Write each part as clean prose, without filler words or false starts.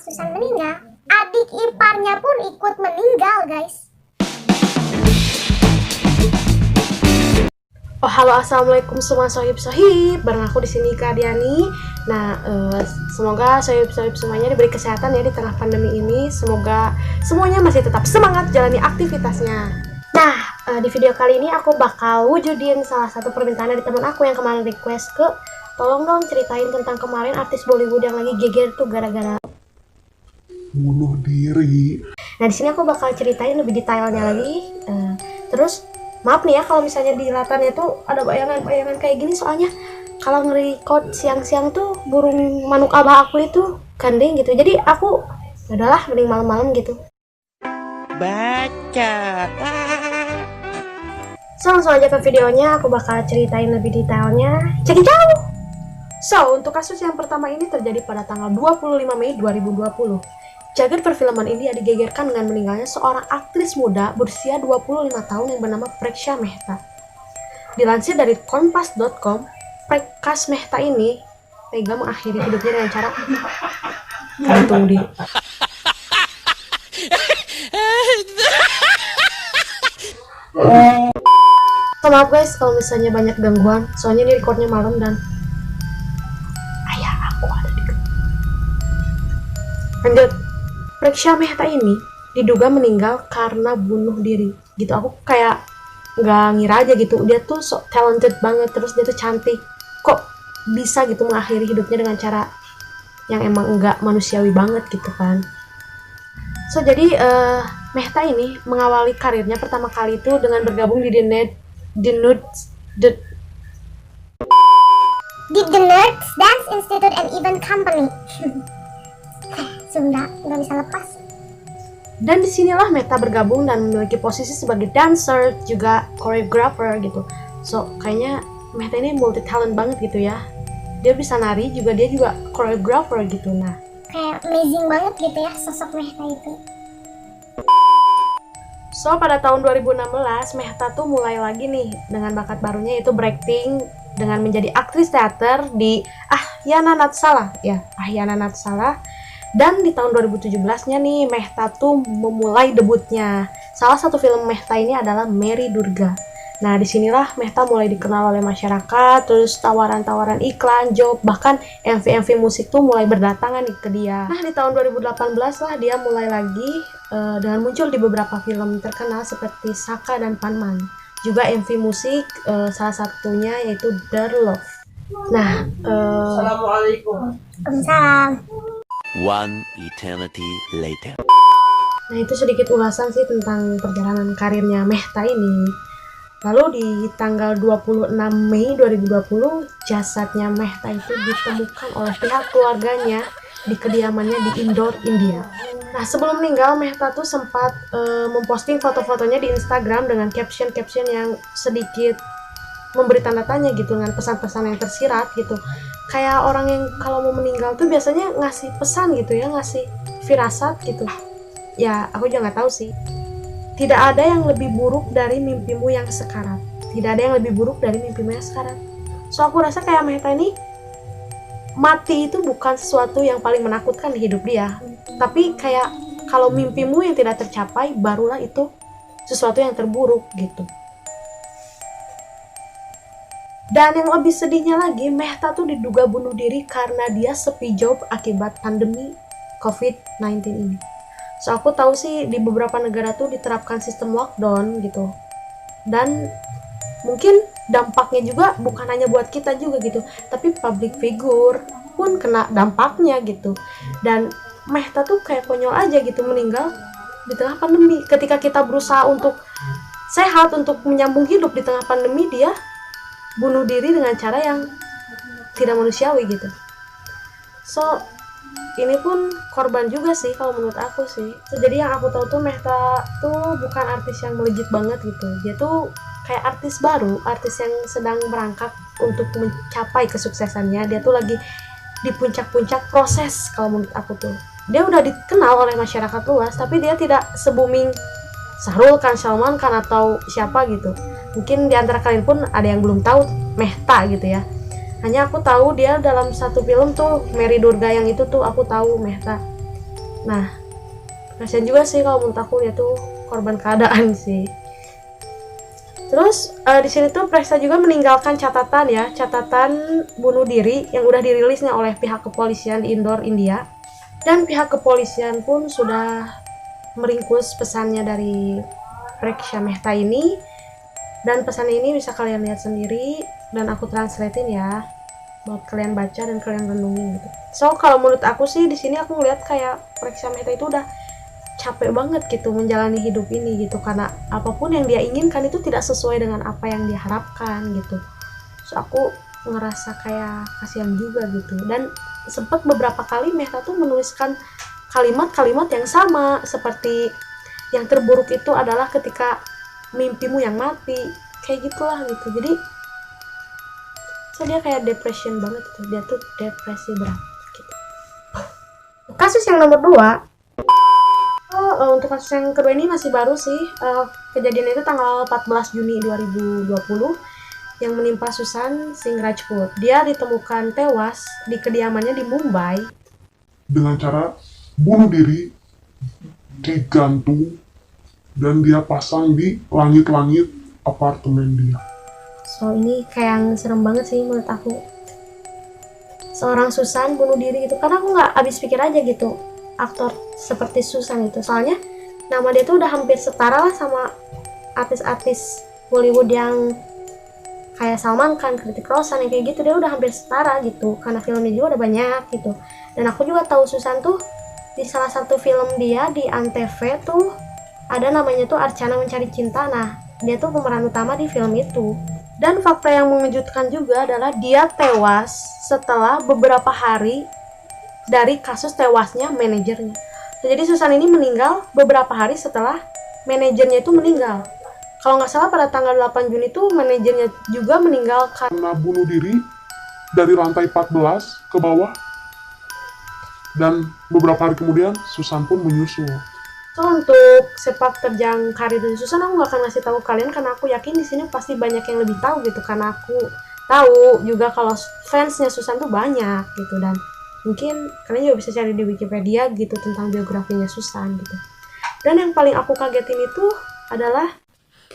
Susan meninggal, adik iparnya pun ikut meninggal, guys. Oh, halo, assalamualaikum semua sohib-sohib. Bareng aku di sini Kak Diani. Nah, semoga sohib-sohib semuanya diberi kesehatan ya di tengah pandemi ini. Semoga semuanya masih tetap semangat jalani aktivitasnya. Nah, di video kali ini aku bakal wujudin salah satu permintaan dari teman aku yang kemarin request ke tolong dong ceritain tentang kemarin artis Bollywood yang lagi geger tuh gara-gara bunuh diri. Nah, di sini aku bakal ceritain lebih detailnya lagi. Terus maaf nih ya kalau misalnya di latarnya tuh ada bayangan-bayangan kayak gini, soalnya kalau nge-record siang-siang tuh burung manuk abah aku itu gandeng gitu. Jadi aku udahlah mending malam-malam gitu. Baca. So, langsung aja ke videonya, aku bakal ceritain lebih detailnya. Check it out! So, untuk kasus yang pertama ini terjadi pada tanggal 25 Mei 2020. Jagat perfilman India digegerkan dengan meninggalnya seorang aktris muda berusia 25 tahun yang bernama Preksha Mehta. Dilansir dari kompas.com, Prakash Mehta ini tega mengakhiri hidupnya dengan cara gantung diri. Maaf guys kalau misalnya banyak gangguan, soalnya ini recordnya malam dan ayah aku ada di lanjut. Preksha Mehta ini diduga meninggal karena bunuh diri gitu. Aku kayak nggak ngira aja gitu, dia tuh so talented banget, terus dia tuh cantik, kok bisa gitu mengakhiri hidupnya dengan cara yang emang nggak manusiawi banget gitu kan. So jadi Mehta ini mengawali karirnya pertama kali itu dengan bergabung di The Nerds Dance Institute and Event Company. Sunda nggak bisa lepas. Dan disinilah Mehta bergabung dan memiliki posisi sebagai dancer juga choreographer gitu. So kayaknya Mehta ini multi talent banget gitu ya. Dia bisa nari juga, dia juga choreographer gitu. Nah, Kayak amazing banget gitu ya sosok Mehta itu. so pada tahun 2016 Mehta tuh mulai lagi nih dengan bakat barunya, yaitu berakting dengan menjadi aktris teater di Ahyana Natsala ya, Ahyana Natsala. Dan di tahun 2017-nya nih Mehta tuh memulai debutnya. Salah satu film Mehta ini adalah Mary Durga. Nah, disinilah Mehta mulai dikenal oleh masyarakat, terus tawaran-tawaran iklan, job, bahkan MV-MV musik tuh mulai berdatangan ke dia. Nah, di tahun 2018 lah dia mulai lagi dengan muncul di beberapa film terkenal seperti Saka dan Panman. Juga MV musik, salah satunya yaitu Their Love. Nah, Assalamualaikum. Waalaikumsalam. One eternity later. Nah, itu sedikit ulasan sih tentang perjalanan karirnya Mehta ini. Lalu di tanggal 26 Mei 2020, jasadnya Mehta itu ditemukan oleh pihak keluarganya di kediamannya di Indore, India. Nah, sebelum meninggal, Mehta tuh sempat memposting foto-fotonya di Instagram dengan caption-caption yang sedikit memberi tanda tanya gitu, dengan pesan-pesan yang tersirat gitu. Kayak orang yang kalau mau meninggal tuh biasanya ngasih pesan gitu ya, ngasih firasat gitu. Ya, aku juga nggak tahu sih. Tidak ada yang lebih buruk dari mimpimu yang sekarat. Tidak ada yang lebih buruk dari mimpimu yang sekarat. So, aku rasa kayak Mehta ini, mati itu bukan sesuatu yang paling menakutkan di hidup dia. Tapi kayak kalau mimpimu yang tidak tercapai, barulah itu sesuatu yang terburuk gitu. Dan yang lebih sedihnya lagi, Mehta tuh diduga bunuh diri karena dia sepi job akibat pandemi COVID-19 ini. So, aku tahu sih di beberapa negara tuh diterapkan sistem lockdown gitu. Dan mungkin dampaknya juga bukan hanya buat kita juga gitu, tapi public figure pun kena dampaknya gitu. Dan Mehta tuh kayak konyol aja gitu meninggal di tengah pandemi. Ketika kita berusaha untuk sehat, untuk menyambung hidup di tengah pandemi, dia bunuh diri dengan cara yang tidak manusiawi gitu. So, ini pun korban juga sih kalau menurut aku sih. So, jadi yang aku tahu tuh Mehta tuh bukan artis yang melejit banget gitu. Dia tuh kayak artis baru, artis yang sedang merangkak untuk mencapai kesuksesannya. Dia tuh lagi di puncak-puncak proses kalau menurut aku tuh. Dia udah dikenal oleh masyarakat luas, tapi dia tidak se-booming Shahrul Khan, Salman Khan atau siapa gitu. Mungkin di antara kalian pun ada yang belum tahu Mehta gitu ya. Hanya aku tahu dia dalam satu film tuh Mary Durga, yang itu tuh aku tahu Mehta. Nah, kasihan juga sih kalau menurut aku, dia tuh korban keadaan sih. Terus di sini tuh Presta juga meninggalkan catatan bunuh diri yang udah dirilisnya oleh pihak kepolisian di Indore, India. Dan pihak kepolisian pun sudah meringkus pesannya dari Preksha Mehta ini. Dan pesan ini bisa kalian lihat sendiri dan aku translatein ya buat kalian baca dan kalian renungin gitu. So kalau menurut aku sih di sini aku ngeliat kayak Preksha Mehta itu udah capek banget gitu menjalani hidup ini gitu, karena apapun yang dia inginkan itu tidak sesuai dengan apa yang dia harapkan gitu. So aku ngerasa kayak kasihan juga gitu. Dan sempat beberapa kali Mehta tuh menuliskan kalimat-kalimat yang sama seperti yang terburuk itu adalah ketika mimpimu yang mati, kayak gitulah gitu. Jadi so dia kayak depression banget gitu, dia tuh depresi berat gitu. Kasus yang nomor 2, untuk kasus yang kedua ini masih baru sih. Kejadian itu tanggal 14 Juni 2020 yang menimpa Susan Singh Rajput. Dia ditemukan tewas di kediamannya di Mumbai dengan cara bunuh diri, digantung, dan dia pasang di langit-langit apartemen dia. So ini kayak yang serem banget sih menurut aku. Seorang Susan bunuh diri gitu, karena aku nggak habis pikir aja gitu aktor seperti Susan itu. Soalnya nama dia tuh udah hampir setara lah sama artis-artis Hollywood yang kayak Salman Khan, Kritik Roshan, yang kayak gitu. Dia udah hampir setara gitu, karena filmnya juga udah banyak gitu. Dan aku juga tahu Susan tuh di salah satu film dia di Antv tuh ada namanya tuh Archana Mencari Cinta. Nah, dia tuh pemeran utama di film itu. Dan fakta yang mengejutkan juga adalah dia tewas setelah beberapa hari dari kasus tewasnya manajernya. Jadi Susan ini meninggal beberapa hari setelah manajernya itu meninggal. Kalau nggak salah pada tanggal 8 Juni itu manajernya juga meninggal Karena bunuh diri dari lantai 14 ke bawah, dan beberapa hari kemudian Susan pun menyusul. So untuk sepak terjang karir dari Susan aku nggak akan ngasih tahu kalian, karena aku yakin di sini pasti banyak yang lebih tahu gitu, karena aku tahu juga kalau fansnya Susan tuh banyak gitu. Dan mungkin kalian juga bisa cari di Wikipedia gitu tentang biografinya Susan gitu. Dan yang paling aku kagetin itu adalah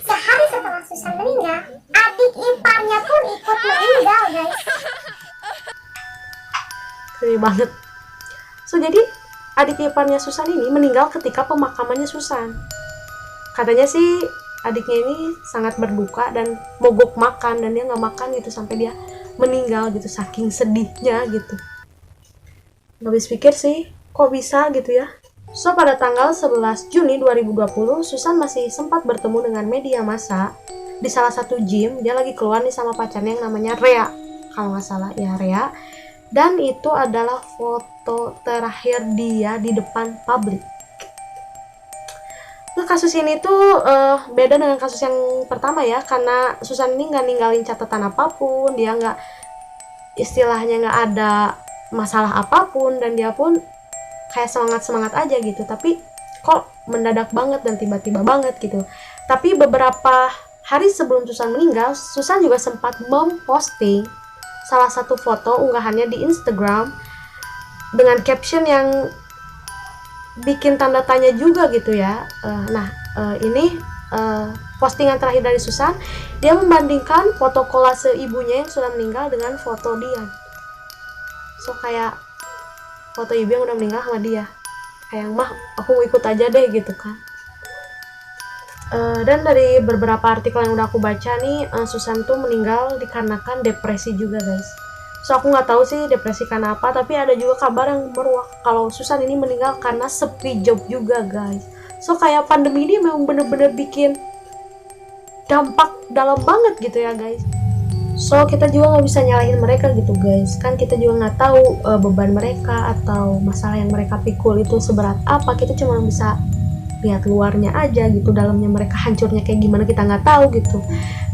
Sehari setelah Susan meninggal, adik iparnya pun ikut meninggal, guys. keren banget. So jadi adik iparnya Susan ini meninggal ketika pemakamannya Susan. Katanya sih adiknya ini sangat berduka dan mogok makan, dan dia nggak makan gitu sampai dia meninggal gitu, saking sedihnya gitu. Nggak habis pikir sih kok bisa gitu ya. So pada tanggal 11 Juni 2020 Susan masih sempat bertemu dengan media massa di salah satu gym. Dia lagi keluar nih sama pacarnya yang namanya Rhea, kalau nggak salah ya, Rhea. Dan itu adalah foto terakhir dia di depan publik. Nah kasus ini tuh beda dengan kasus yang pertama ya, karena Susan ini nggak ninggalin catatan apapun, dia nggak, istilahnya nggak ada masalah apapun, dan dia pun kayak semangat aja gitu. Tapi kok mendadak banget dan tiba-tiba banget gitu. Tapi beberapa hari sebelum Susan meninggal, Susan juga sempat memposting salah satu foto unggahannya di Instagram dengan caption yang bikin tanda tanya juga gitu ya. Ini postingan terakhir dari Susan. Dia membandingkan foto kolase ibunya yang sudah meninggal dengan foto dia. So kayak foto ibu yang udah meninggal sama dia, kayak mah aku ikut aja deh gitu kan. Dan dari beberapa artikel yang udah aku baca nih, Susan tuh meninggal dikarenakan depresi juga guys. So aku nggak tahu sih depresi karena apa, tapi ada juga kabar yang meruak kalau Susan ini meninggal karena sepi job juga guys. So kayak pandemi ini memang bener-bener bikin dampak dalam banget gitu ya guys. So kita juga nggak bisa nyalahin mereka gitu guys, kan kita juga nggak tahu beban mereka atau masalah yang mereka pikul itu seberat apa. Kita cuma bisa lihat luarnya aja gitu, dalamnya mereka hancurnya kayak gimana kita nggak tahu gitu.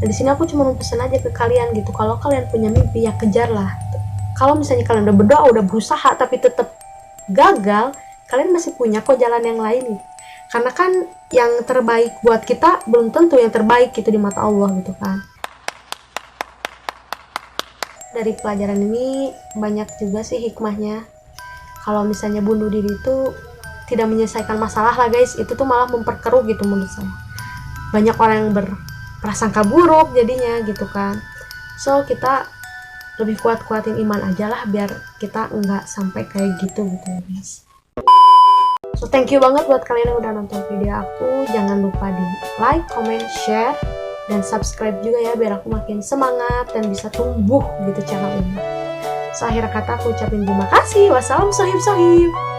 Dan di sini aku cuma mau pesan aja ke kalian gitu, kalau kalian punya mimpi ya kejarlah. Kalau misalnya kalian udah berdoa, udah berusaha tapi tetap gagal, kalian masih punya kok jalan yang lain gitu. Karena kan yang terbaik buat kita belum tentu yang terbaik gitu di mata Allah gitu kan. Dari pelajaran ini banyak juga sih hikmahnya. Kalau misalnya bunuh diri itu tidak menyelesaikan masalah lah guys, itu tuh malah memperkeruh gitu menurut saya. Banyak orang yang berprasangka buruk jadinya gitu kan. So kita lebih kuat-kuatin iman aja lah biar kita nggak sampai kayak gitu ya guys. So thank you banget buat kalian yang udah nonton video aku. Jangan lupa di like, comment, share, dan subscribe juga ya biar aku makin semangat dan bisa tumbuh gitu channel ini. So akhir kata aku ucapin terima kasih. Wassalam sohib-sohib.